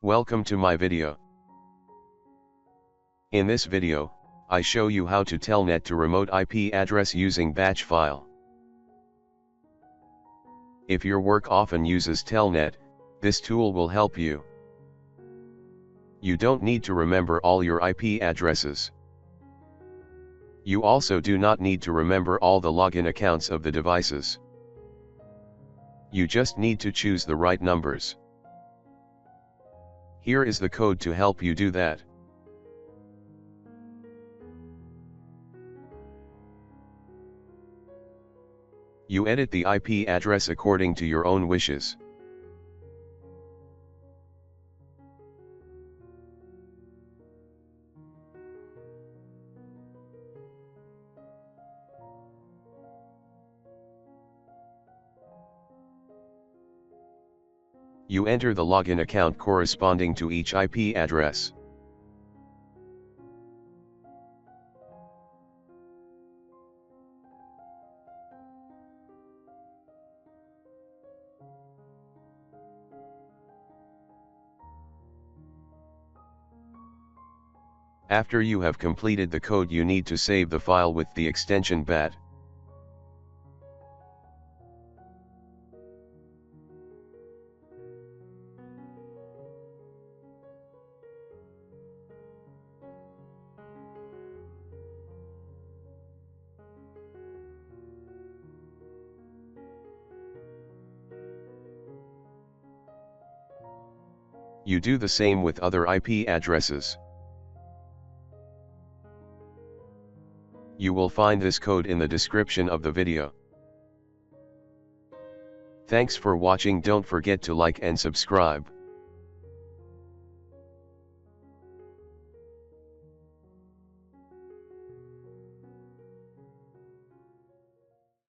Welcome to my video. In this video, I show you how to telnet to remote IP address using batch file. If your work often uses telnet, this tool will help you. You don't need to remember all your IP addresses. You also do not need to remember all the login accounts of the devices. You just need to choose the right numbers. Here is the code to help you do that. You edit the IP address according to your own wishes. You enter the login account corresponding to each IP address. After you have completed the code, you need to save the file with the extension bat. You do the same with other IP addresses. You will find this code in the description of the video. Thanks for watching. Don't forget to like and subscribe.